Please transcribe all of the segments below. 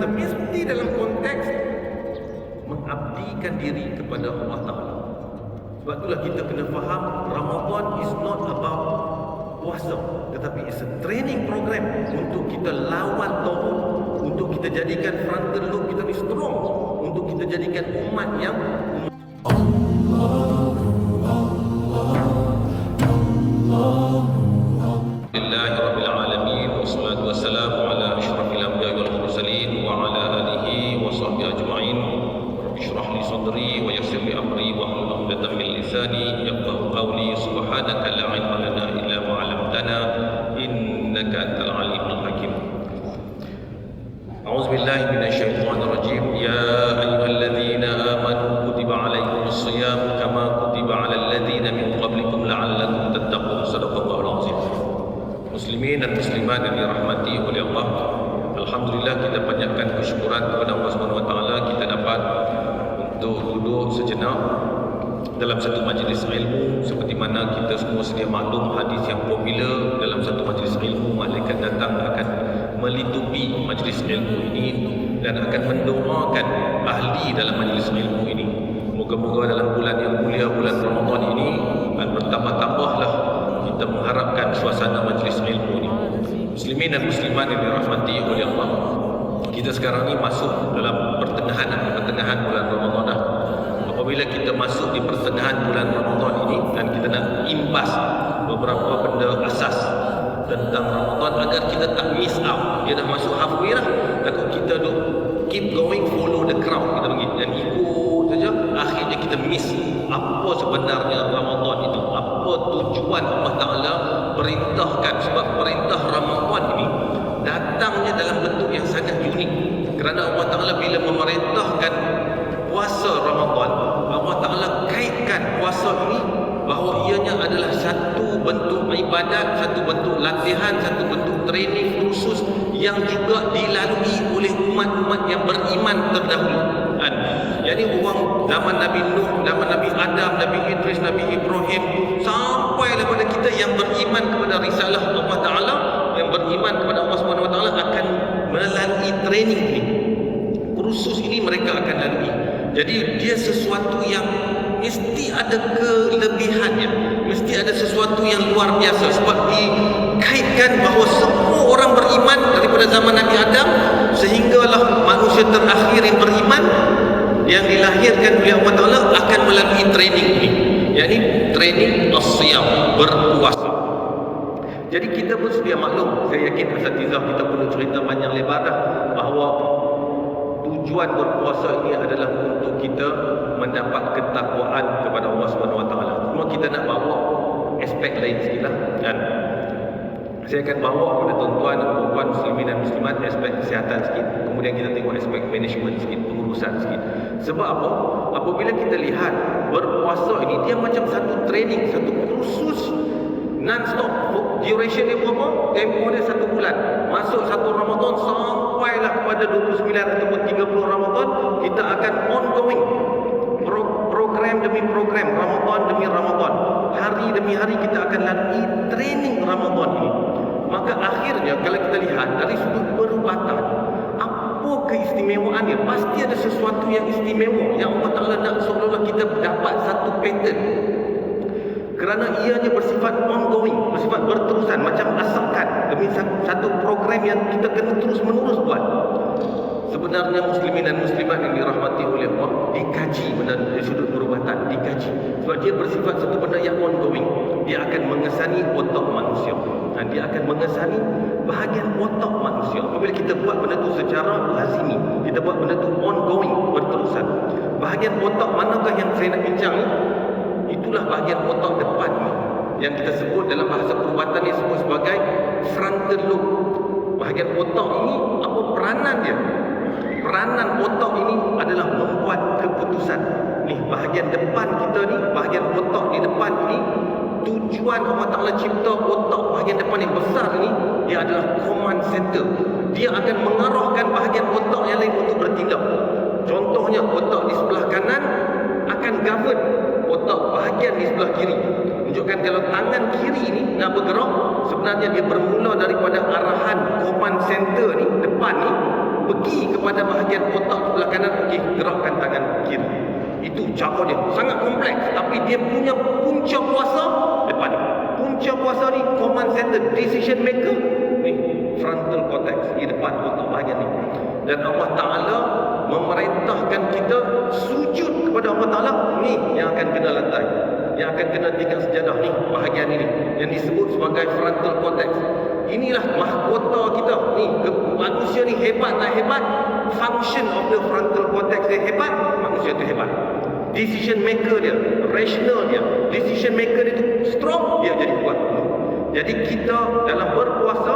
mesti dalam konteks mengabdikan diri kepada Allah Ta'ala. Sebab itulah kita kena faham Ramadan is not about puasa, tetapi it's a training program untuk kita lawan tauhid, untuk kita jadikan frontal lobe kita ni strong, untuk kita jadikan umat yang Alhamdulillahirrabbilalamin. Wassalatu wassalamu ala ashrafil anbiya wal mursalin wa ala alihi wa sahbihi ajma'in. Rabbi shrah li sadri wa yassir li amri wa hlul 'uqdatam min lisani yafqahu qawli. Subhanaka la ilma lana illa ma 'allamtana innaka antal alimul hakim. A'udzu billahi minasyaitonir rajim. Ya ayyuhalladzina amanu kutiba 'alaikumus shiyam kama kutiba 'alal ladzina min qablikum la'allakum tattaqun. Shadaqallahul 'azim. Muslimin dan muslimat yang dirahmati oleh Allah, alhamdulillah kita panjatkan kesyukuran kepada Allah Subhanahu wa taala kita dapat untuk duduk sejenak dalam satu majlis ilmu, seperti mana kita semua sedia maklum hadis yang popular dalam satu majlis ilmu, malaikat datang akan melitupi majlis ilmu ini dan akan mendoakan ahli dalam majlis ilmu ini. Moga-moga dalam bulan yang mulia, bulan Ramadan ini, bertambah-tambahlah kita mengharapkan suasana majlis ilmu ini. Muslimin dan muslimat yang dirahmati oleh Allah, kita sekarang ni masuk dalam pertengahan bulan Ramadan. Apabila kita masuk di pertengahan bulan Ramadan ini dan kita nak imbas beberapa benda asas tentang Ramadan agar kita tak miss out. Dia dah masuk halfway dah, takut kita duk keep going, follow the crowd, kita pergi dan ikut saja, akhirnya kita miss apa sebenarnya Ramadan itu, apa tujuan Allah Ta'ala perintahkan. Sebab perintah Ramadan ini datangnya dalam bentuk yang sangat unik, kerana Allah Ta'ala bila memerintahkan puasa Ramadan, Allah Ta'ala kaitkan puasa ini bahawa ianya adalah satu bentuk ibadat, satu bentuk latihan, satu bentuk training khusus yang juga dilalui oleh umat-umat yang beriman terdahulu. Jadi orang zaman Nabi Nuh, zaman Nabi Adam, Nabi Idris, Nabi Ibrahim, sampai kepada kita yang beriman kepada risalah Allah Ta'ala, yang beriman kepada Allah Subhanahu Wa Ta'ala akan melalui training ini. Kursus ini mereka akan lalui. Jadi dia sesuatu yang mesti ada kelebihannya, mesti ada sesuatu yang luar biasa, sebab dikaitkan bahawa semua orang beriman daripada zaman Nabi Adam sehinggalah manusia terakhir yang beriman, yang dilahirkan oleh Allah Ta'ala akan melalui training ini, yakni training as-siyam, berpuasa. Jadi kita pun sedia maklum, saya yakin asatizah kita perlu cerita panjang lebar dah, bahawa tujuan berpuasa ini adalah untuk kita mendapat ketakwaan kepada Allah Subhanahu Wa Taala. Cuma kita nak bawa aspek lain sikitlah, dan saya akan bawa kepada tuan-tuan dan puan-puan muslimin dan muslimat aspek kesihatan sikit, kemudian kita tengok aspek management sikit, pengurusan sikit. Sebab apa? Apabila kita lihat berpuasa ini, dia macam satu training, satu kursus non-stop. Duration dia berapa? Tempoh dia 1 bulan. Masuk 1 Ramadan sampailah kepada 29 ataupun 30 Ramadan, kita akan ongoing, program demi program, Ramadan demi Ramadan, hari demi hari kita akan lalui training Ramadan ini. Maka akhirnya kalau kita lihat dari sudut perubatan, apa keistimewaannya? Pasti ada sesuatu yang istimewa yang Allah Ta'ala nak seolah-olah kita dapat satu pattern, kerana ianya bersifat ongoing, bersifat berterusan, macam asalkan demi satu program yang kita kena terus menerus buat. Sebenarnya muslimin dan muslimat yang dirahmati oleh Allah, dikaji benar dari sudut perubatan, dikaji sebab dia bersifat satu benda yang ongoing. Dia akan mengesani otak manusia, dan dia akan mengesani bahagian otak manusia. Apabila kita buat benda itu secara lazimi, kita buat benda itu ongoing, berterusan, bahagian otak manakah yang saya nak bincang ni? Itulah bahagian otak depan ni, yang kita sebut dalam bahasa perubatan ni sebut sebagai frontal lobe. Bahagian otak ini, apa peranan dia? Peranan otak ini adalah membuat keputusan. Ni bahagian depan kita ni, bahagian otak di depan ini, tujuan Allah Ta'ala cipta otak bahagian depan yang besar ni, dia adalah command center. Dia akan mengarahkan bahagian otak yang lain untuk bertindak. Contohnya, otak di sebelah kanan akan govern otak bahagian di sebelah kiri. Menunjukkan kalau tangan kiri ni nak bergerak, sebenarnya dia bermula daripada arahan command center ni, depan ni, pergi kepada bahagian otak sebelah kanan, okey, gerakkan tangan kiri. Itu cara dia, sangat kompleks, tapi dia punya punca kuasa depan ni. Punca kuasa ni command center, decision maker ni frontal cortex di depan otak bahagian ni. Dan Allah Ta'ala memerintahkan kita sujud kepada Allah Ta'ala. Ni yang akan kena lantai, yang akan kena tinggal sejadah ni, bahagian ini yang disebut sebagai frontal cortex. Inilah mahkota kita ni. Manusia ni hebat tak hebat, function of the frontal cortex dia hebat, manusia tu hebat. Decision maker dia, rational dia, decision maker dia tu strong, dia jadi kuat. Jadi kita dalam berpuasa,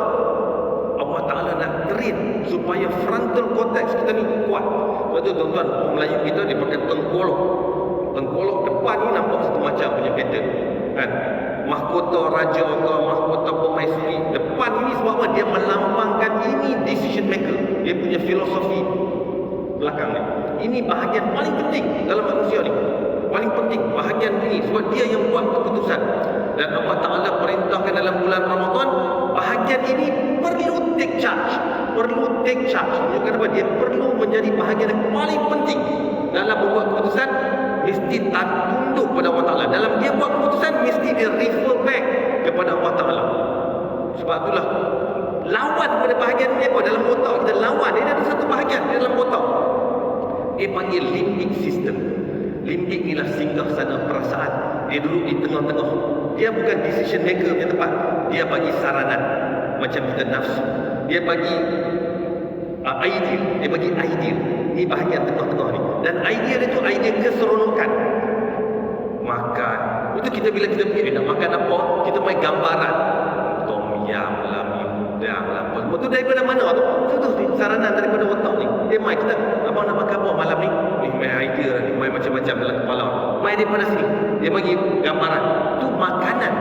Allah Ta'ala nak train supaya frontal cortex kita ni kuat. Sebab tu tuan-tuan, orang Melayu kita dia pakai tengkolok. Tengkolok depan ni nampak satu macam punya pattern, kan? Mahkota raja ke, mahkota permaisuri depan ni sebab apa? Dia melambangkan ini decision maker, dia punya filosofi belakang ni. Ini bahagian paling penting dalam manusia ni, paling penting bahagian ini, sebab dia yang buat keputusan. Dan Allah Ta'ala perintahkan dalam bulan Ramadan, bahagian ini perlu take charge, perlu take charge. Kenapa? Dia perlu menjadi bahagian yang paling penting dalam membuat keputusan. Mesti tunduk kepada Allah Ta'ala. Dalam dia buat keputusan, mesti dia refer back kepada Allah Ta'ala. Sebab itulah lawan pada bahagian ni apa? Dalam otak kita lawan. Dia ada satu bahagian di dalam otak, dia panggil limbic system. Limbic inilah singgah sana perasaan. Dia duduk di tengah-tengah. Dia bukan decision maker punya tempat. Dia bagi saranan, macam kita nafsu. Dia bagi ideal. Dia bagi ideal. Ini bahagian tengah-tengah ni. Dan ideal itu idea keseronokan. Makan. Itu kita bila kita fikir nak makan apa, kita main gambaran. Tom yam lah, mi udang lah. Semua tu daripada mana tu? Itu saranan daripada otak ni. Dia main kita, abang nak makan apa malam ni? Main idea ni, main macam-macam dalam kepala. Main daripada sini. Dia bagi gambaran. Itu makanan.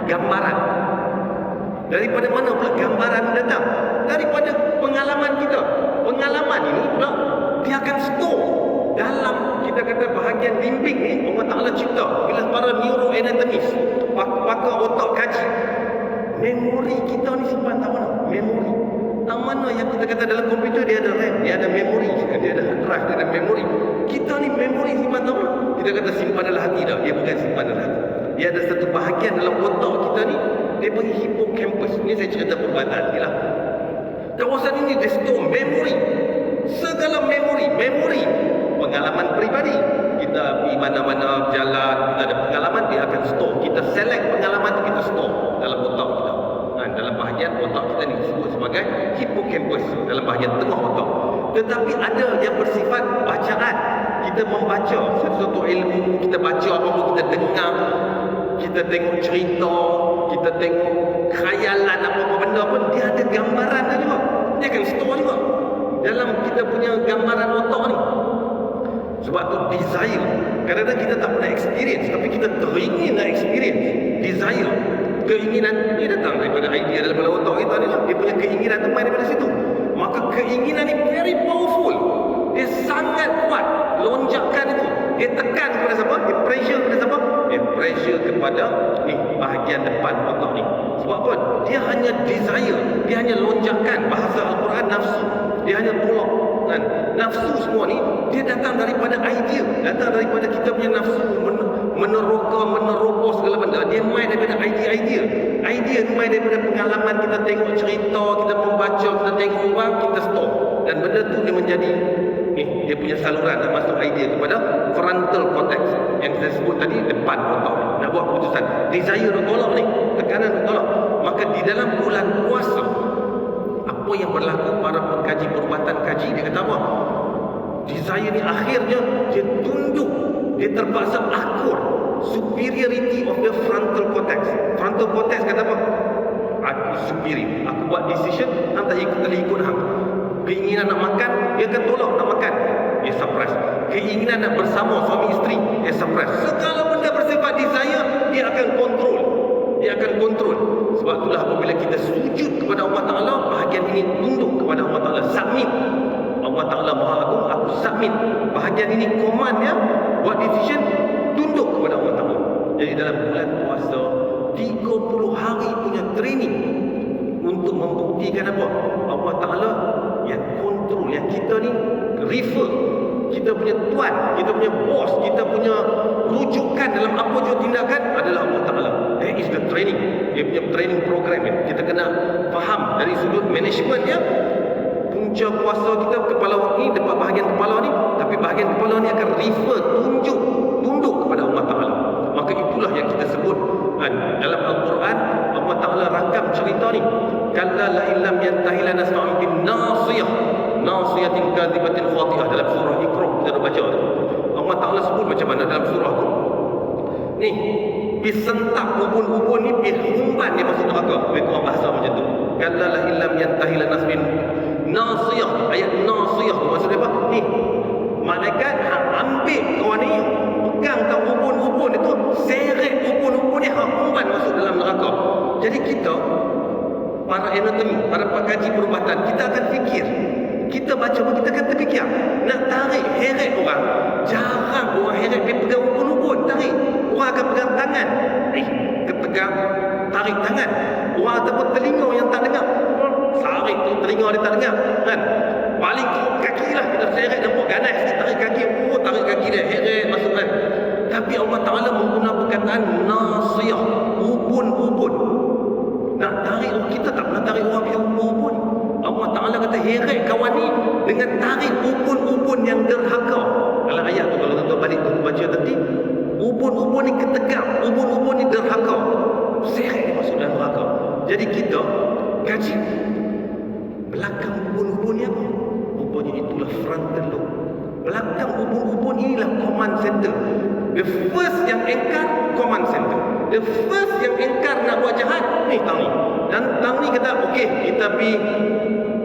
Gambaran. Daripada mana pula gambaran datang? Daripada pengalaman kita. Pengalaman ini pula dia akan store dalam, kita kata bahagian limbik ni. Allah Ta'ala cipta bila para neuroanatomis, pakar otak kaji, memori kita ni simpan tak mana? Memori tak mana yang kita kata dalam komputer dia ada RAM, dia ada memori, dia ada hard drive, dia ada memori. Kita ni memori simpan tak mana? Kita kata simpan dalam hati dah, dia bukan simpan dalam hati. Dia ada satu bahagian dalam otak kita ni, dia panggil hippocampus. Ni saya cerita perubatan ni lah. Kawasan ini dia store memori, segala memori, pengalaman peribadi. Kita pergi mana-mana berjalan, kita ada pengalaman, dia akan store. Kita select pengalaman tu, kita store dalam otak kita. Dalam bahagian otak kita ni disebut sebagai hippocampus, dalam bahagian tengah otak. Tetapi ada yang bersifat bacaan. Kita membaca sesuatu ilmu, kita baca apa-apa, kita dengar, kita tengok cerita, kita tengok khayalan, apa-apa benda pun dia ada gambaran dia juga. Dia akan store juga dalam kita punya gambaran otak ni. Sebab tu desire, kadang-kadang kita tak pernah experience, tapi kita teringin nak experience. Desire, keinginan, dia datang daripada idea dalam kepala otak kita ni lah. Dia punya keinginan tu main daripada situ. Maka keinginan ni very powerful. Dia sangat kuat. Lonjakan itu, dia tekan kepada siapa? Dia pressure kepada siapa? Dia pressure kepada ni, bahagian depan otak ni. Sebab apa? Dia hanya desire, dia hanya lonjakan. Bahasa Al-Quran nafsu, dia hanya tolak kan? Nafsu semua ni dia datang daripada idea, datang daripada kita punya nafsu meneroka, menerobos segala benda. Dia main daripada idea. Idea ni main daripada pengalaman kita tengok cerita, kita membaca, kita tengok orang, kita stop. Dan benda tu dia menjadi dia punya saluran nak masuk idea kepada frontal cortex yang saya sebut tadi, depan otak ni. Nak buat keputusan. Desire tu tolak ni, tekanan tu tolak. Maka di dalam bulan puasa, apa yang berlaku para pengkaji perubatan kaji, dia kata apa? Desire ni akhirnya dia tunduk, dia terpaksa akur. Superiority of the frontal cortex. Frontal cortex kata apa? Aku superior, aku buat decision, hang tak ikut hang. Keinginan nak makan, dia akan tolak nak makan, dia suppress. Keinginan nak bersama suami isteri, dia suppress. Segala benda bersifat desire, dia akan kontrol. Dia akan kontrol. Sebab itulah apabila kita sujud kepada Allah Ta'ala, bahagian ini tunduk kepada Allah Ta'ala, submit. Allah Ta'ala Maha Agung, aku submit. Bahagian ini commandnya, buat decision, tunduk kepada Allah Ta'ala. Jadi dalam bulan puasa, 30 hari punya training untuk membuktikan apa? Allah Ta'ala yang kontrol, yang refer, kita punya tuan, kita punya bos, kita punya rujukan dalam apa jua tindakan adalah Allah Ta'ala. That is the training. Dia punya training program ni. Kita kena faham dari sudut manajemennya. Punca kuasa kita, kepala ni, depan bahagian kepala ni, tapi bahagian kepala ni akan refer, tunduk kepada Allah Ta'ala. Maka itulah yang kita sebut dalam Al-Quran. Allah Ta'ala rakam cerita ni, kalla la illam yantahi lanasma'u bin nasiyatin kadhibatin khati'ah, dalam surah Iqra kita dah baca. Allah Ta'ala sebut macam mana dalam surah tu ni, disentak ubun-ubun ni, humban dia masuk neraka. Mereka orang bahasa macam tu, kalla la illam yantahi lanasma'u nasiyah. Ayat nasiyah tu maksudnya apa? Ni malaikat ambil kawan ni, pegang tak ubun-ubun itu, seret ubun-ubun ni, humban masuk dalam neraka. Jadi kita, para anatomi, para pengkaji perubatan, kita akan fikir, kita baca pun kita akan terfikir, nak tarik heret orang, jarang orang heret dia pegang ubun-ubun, tarik. Orang akan pegang tangan, kepegang, tarik tangan. Orang ataupun telinga yang tak dengar, tarik tu telinga dia tak dengar kan. Paling teruk kaki lah, kita seret nampak ganas, kita tarik kaki, tarik kaki dia, heret masuk kan. Tapi Allah Ta'ala menggunakan perkataan nasiyah, ubun-ubun. Nak tarik orang, kita tak pernah tarik orang punya ubun-ubun. Allah Ta'ala kata heret kawan ni dengan tarik ubun-ubun yang derhaka. Dalam ayat tu kalau tuan-tuan balik tu baca nanti, ubun-ubun ni ketegak, ubun-ubun ni derhaka, seret dia masuk dalam neraka. Jadi kita kaji belakang ubun-ubun ni apa? Rupanya itulah frontal lobe. Belakang ubun-ubun inilah command center. The first yang engkar, command center. The first yang engkar nak buat jahat, ni tang ni. Dan tang ni kata, okey, kita pergi,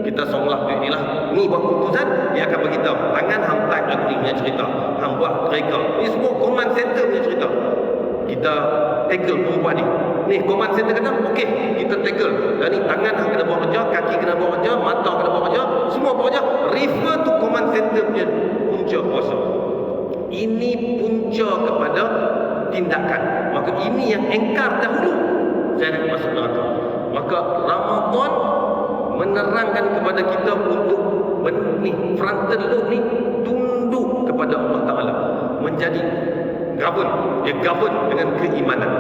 kita songlah duit ni lah, ni buat keputusan, dia akan beritahu, tangan hang type lagu ni punya cerita, hang buat mereka. Ni semua command center punya cerita. Kita tackle perempuan ni. Ni command center kata, okey, kita tackle. Dan ni tangan hang kena buat kerja, kaki kena buat kerja, mata kena buat kerja, semua buat kerja. Refer to command center punya punca kuasa. Ini punca kepada tindakan. Maka ini yang engkar dahulu, saya nak masuk neraka. Maka Ramadan menerangkan kepada kita untuk ni frontal lobe ni tunduk kepada Allah Ta'ala, menjadi govern, dia govern dengan keimanan.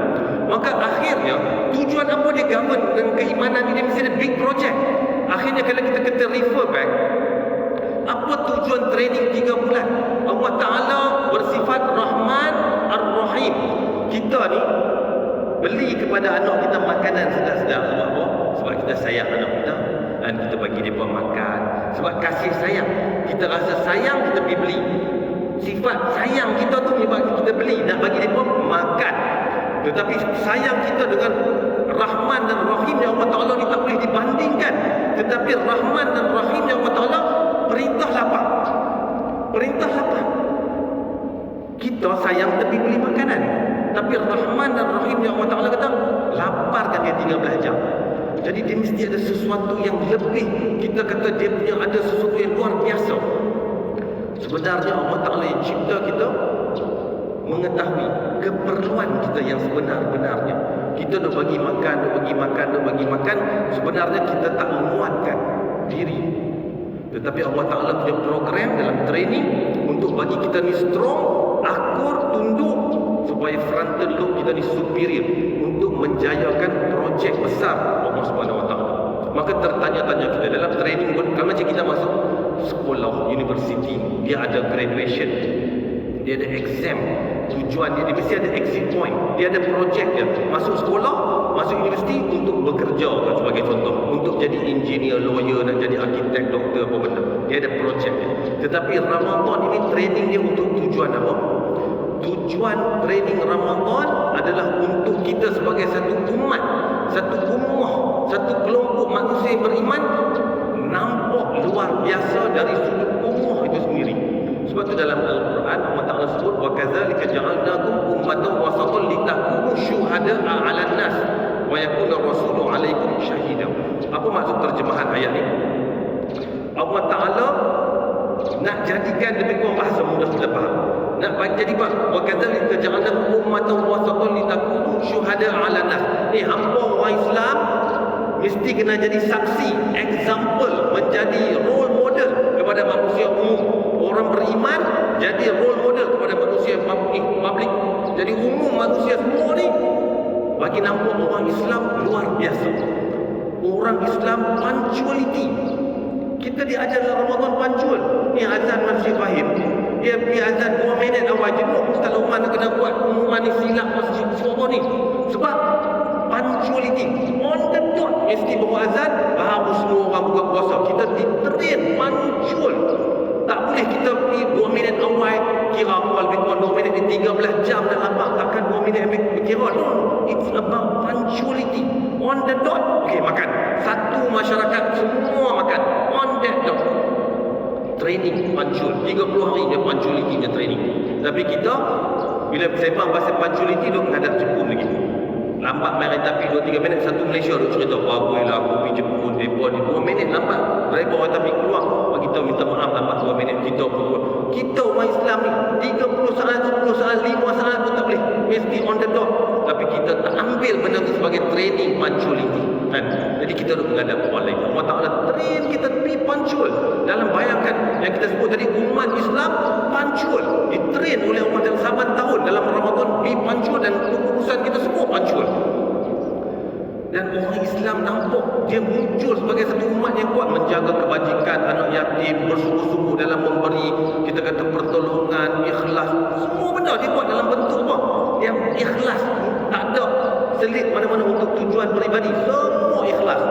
Maka akhirnya tujuan apa dia govern dengan keimanan ni? Dia mesti ada big project. Akhirnya kalau kita refer back, apa tujuan training 3 bulan? Allah Ta'ala bersifat Rahman Ar-Rahim. Kita ni beli kepada anak kita makanan sedap-sedap. Sebab apa? Sebab kita sayang anak kita, dan kita bagi dia makan. Sebab kasih sayang, kita rasa sayang, kita pergi beli. Sifat sayang kita tu menyebabkan kita beli, nak bagi dia makan. Tetapi sayang kita dengan Rahman dan Rahim yang Allah Ta'ala ni tak boleh dibandingkan. Tetapi Rahman dan Rahim yang Allah Ta'ala perintah lapar. Perintah lapar. Kita sayang tapi beli makanan. Tapi Rahman dan Rahim yang Allah Ta'ala kata, laparkan dia 13 jam. Jadi dia mesti ada sesuatu yang lebih. Kita kata dia punya ada sesuatu yang luar biasa. Sebenarnya Allah Ta'ala yang cipta kita mengetahui keperluan kita yang sebenar-benarnya. Kita dah bagi makan, bagi makan. Sebenarnya kita tak menguatkan diri. Tetapi Allah Ta'ala punya program dalam training untuk bagi kita ni strong, akur, tunduk, supaya frontal lobe kita ni superior untuk menjayakan projek besar Allah Subhanahu Wa Ta'ala. Maka tertanya-tanya kita dalam training pun, kalau macam kita masuk sekolah, universiti, dia ada graduation, dia ada exam, tujuan dia mesti ada exit point, dia ada projek dia. Masuk sekolah, masuk universiti untuk bekerja sebagai contoh, untuk jadi engineer, lawyer, nak jadi arkitek, doktor, apa benda, dia ada projek dia. Tetapi Ramadan ini training dia untuk tujuan apa? Tujuan training Ramadan adalah untuk kita sebagai satu umat, satu ummah, satu kelompok manusia yang beriman nampak luar biasa dari sudut ummah itu sendiri. Sebab tu dalam Al-Quran Allah Ta'ala sebut, wa kadzalika ja'alnakum ummatan wasatan litakunu syuhada'a 'alan nas wa yakuna rasulu 'alaikum syahida. Apa maksud terjemahan ayat ni? Allah Ta'ala nak jadikan, lebih kurang bahasa mudah kita faham, nak jadi apa? Wa kadzalika ja'alnakum ummatan wasatan litakunu syuhada'a 'alan nas. Ni hamba orang Islam mesti kena jadi saksi, example, menjadi role model kepada manusia umum. Orang beriman jadi role model kepada manusia public. Jadi umum manusia semua ni bagi nampak orang Islam luar biasa. Orang Islam punctuality. Kita diajar dalam Ramadan punctual. Ni azan Masjid Fahim, dia pergi azan 2 minit awal jenuh. Ustaz Luqman kena buat pengumuman ni silap masjid semua ni. Sebab punctuality. On the dot mesti bawa azan, baru semua orang buka puasa. Kita ditrain punctual. Tak boleh kita pergi 2 minit awal, kira awal lebih kurang 2 minit di 13 jam dah lama. Takkan 2 minit kira. No, it's about punctuality. On the dot. Okey, makan. Satu masyarakat semua makan. On that dot. Training punctual. 30 hari dia punctuality punya training. Tapi kita bila sembang pasal punctuality duk menghadap Jepun lagi. Lambat main kereta api 2-3 minit, satu Malaysia duk cerita baguslah aku pergi Jepun, depa ni 2 minit lambat. Driver kereta api keluar, bagi tahu minta maaf lambat 2 minit, kita keluar. Kita orang Islam ni 30 saat, 10 saat, 5 saat pun tak boleh. Mesti on the dot. Tapi kita tak ambil benda tu sebagai training punctuality. Kan? Jadi kita duk menghadap orang lain. Allah Ta'ala train kita be punctual. Dalam bayangkan yang kita sebut tadi, umat Islam punctual. Ditrain oleh umat yang saban tahun dalam Ramadan be punctual, dan urusan kita semua punctual. Dan orang Islam nampak dia muncul sebagai satu umat yang kuat, menjaga kebajikan anak yatim, bersungguh-sungguh dalam memberi, kita kata pertolongan, ikhlas. Semua benda dia buat dalam bentuk apa? Yang ikhlas. Tak ada selit mana-mana untuk tujuan peribadi. Semua ikhlas.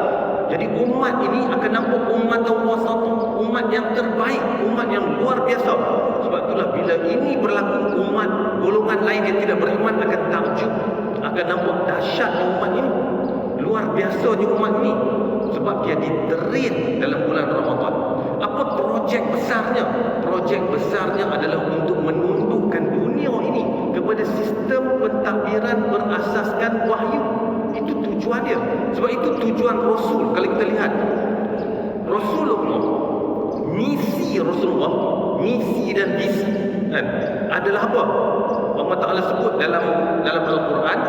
Jadi umat ini akan nampak umat wasat, umat yang terbaik, umat yang luar biasa. Sebab itulah bila ini berlaku, umat golongan lain yang tidak beriman akan takjub, akan nampak dahsyatnya umat ini. Luar biasanya umat ini. Sebab dia diterin dalam bulan Ramadan. Apa projek besarnya? Projek besarnya adalah untuk menundukkan dunia ini kepada sistem pentadbiran berasaskan wahyu. Itu tujuan dia. Sebab itu tujuan Rasul. Kalau kita lihat Rasulullah, misi Rasulullah, misi dan visi kan, adalah apa? Allah Ta'ala sebut dalam Al-Quran,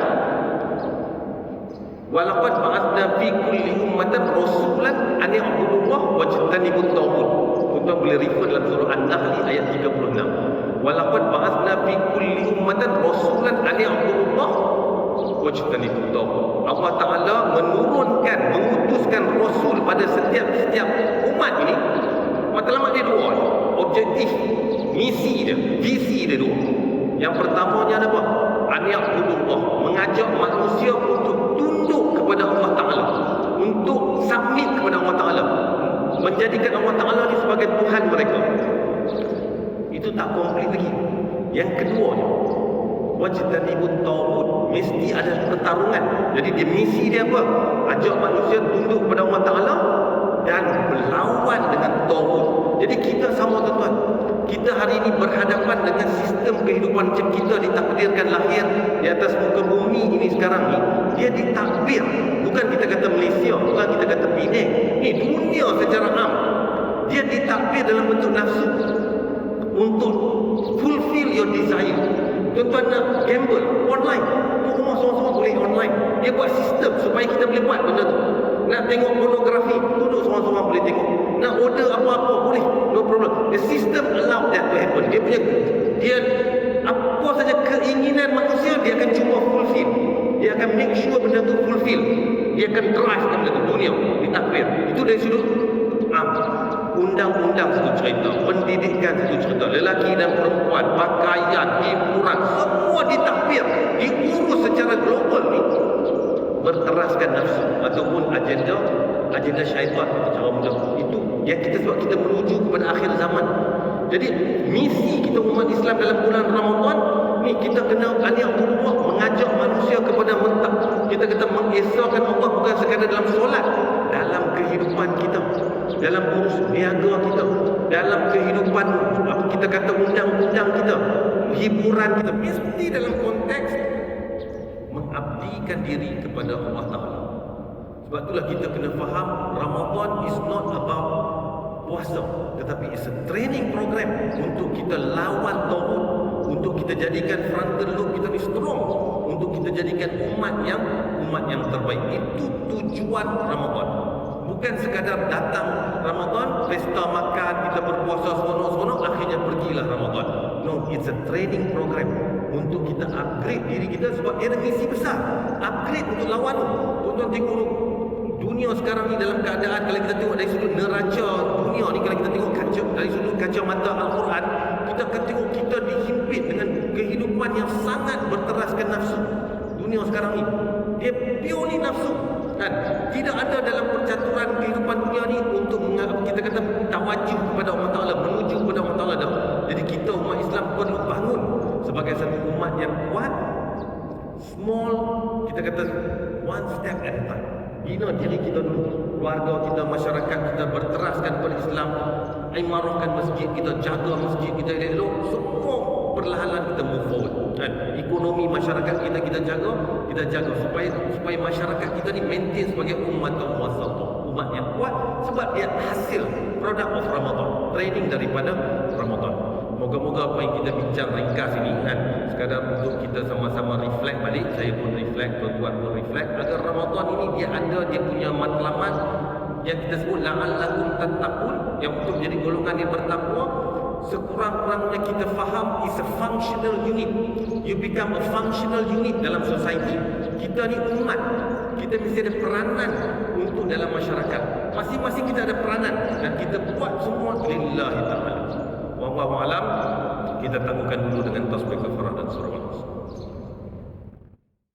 walaqad ba'athna fi kulli ummatin rasulan an ya'budullaha wajtanibut taghut. Tuan boleh refer dalam surah An-Nahl ayat 36. Walaqad ba'athna fi kulli ummatin rasulan an ya'budullaha wajtanibut taghut. Allah Ta'ala mengutuskan rasul pada setiap umat ini. Matlamat dia dua, objektif, misi dia, visi dia dua. Yang pertamanya ada apa? An ya'budullah, mengajak manusia untuk tunduk kepada Allah Ta'ala, untuk submit kepada Allah Ta'ala, menjadikan Allah Ta'ala ni sebagai Tuhan mereka. Itu tak komplit lagi. Yang kedua, wajtanibut taghut, mesti ada pertarungan. Jadi dia misi dia apa? Ajak manusia tunduk kepada Allah Ta'ala dan berlawan dengan taghut. Jadi kita sama tuan-tuan, kita hari ini berhadapan dengan sistem kehidupan macam kita ditakdirkan lahir di atas muka bumi ini sekarang ni. Dia ditakbir. Bukan kita kata Malaysia, bukan kita kata Penang. Ni dunia secara am. Dia ditakbir dalam bentuk nafsu untuk fulfill your desire. Tuan-tuan nak gamble online, rumah semua boleh online. Dia buat sistem supaya kita boleh buat benda tu. Nak tengok pornografi, duduk semua boleh tengok. Nak order apa-apa boleh, no problem. The system allow that to happen. Dia apa saja keinginan manusia dia akan cuba fulfill. Dia akan make sure benda tu fulfill. Dia akan drive benda tu, dunia ditakbir. Itu dari sudut undang-undang satu cerita, pendidikan satu cerita, lelaki dan perempuan, pakaian, hiburan, semua ditakbir, diurus secara global ni, berteraskan nafsu ataupun agenda syaitan secara mudah. Itu yang kita sebab kita menuju kepada akhir zaman. Jadi misi kita umat Islam dalam bulan Ramadan ni, kita kena Allah mengajak manusia kepada kita kata mengesahkan Allah, bukan sekadar dalam solat, dalam kehidupan kita, dalam urus niaga kita, dalam kehidupan kita kata undang-undang kita, hiburan kita, mesti dalam konteks mengabdikan diri kepada Allah Ta'ala. Sebab itulah kita kena faham, Ramadan is not about puasa, tetapi it's a training program untuk kita lawan taghut, untuk kita jadikan frontal lobe kita ni strong, untuk kita jadikan umat yang umat yang terbaik. Itu tujuan Ramadan. Bukan sekadar datang Ramadan, pesta makan, kita berpuasa seronok-seronok, akhirnya pergilah Ramadan. No, it's a training program untuk kita upgrade diri kita, sebab dia ada misi besar. Upgrade untuk lawan. Tuan-tuan tengok dunia sekarang ni dalam keadaan, kalau kita tengok dari sudut neraca dunia ni, kalau kita tengok dari sudut kacamata Al-Quran, kita akan tengok kita dihimpit dengan kehidupan yang sangat berteraskan nafsu. Dunia sekarang ni dia purely nafsu, kan? Tidak ada dalam percaturan kehidupan dunia ni untuk kita kata tawajuh kepada Allah Ta'ala, menuju kepada Allah Ta'ala dah. Jadi kita umat Islam perlu bangun sebagai satu umat yang kuat. Small, kita kata one step at a time. Bina diri kita dulu, keluarga kita, masyarakat kita berteraskan kepada Islam, imarahkan masjid kita, jaga masjid kita elok, semua perlahan-lahan kita move forward, kan? Ekonomi masyarakat kita jaga supaya masyarakat kita ni maintain sebagai umat wasatah, umat yang kuat, sebab dia hasil product of Ramadan, training daripada Ramadan. Moga-moga apa yang kita bincang ringkas ini, kan, sekadar untuk kita sama-sama reflect balik. Saya pun reflect, tuan-tuan pun reflect, agar Ramadan ini dia ada dia punya matlamat yang kita sebut la'allakum tattaqun, yang untuk jadi golongan yang bertakwa. Sekurang-kurangnya kita faham is a functional unit. You become a functional unit dalam society. Kita ni umat, kita mesti ada peranan untuk dalam masyarakat. Masing-masing kita ada peranan, dan kita buat semua lillahi ta'ala. Wallahu a'lam. Kita tangguhkan dulu dengan tasbih kafarah dan surah Al-Asr.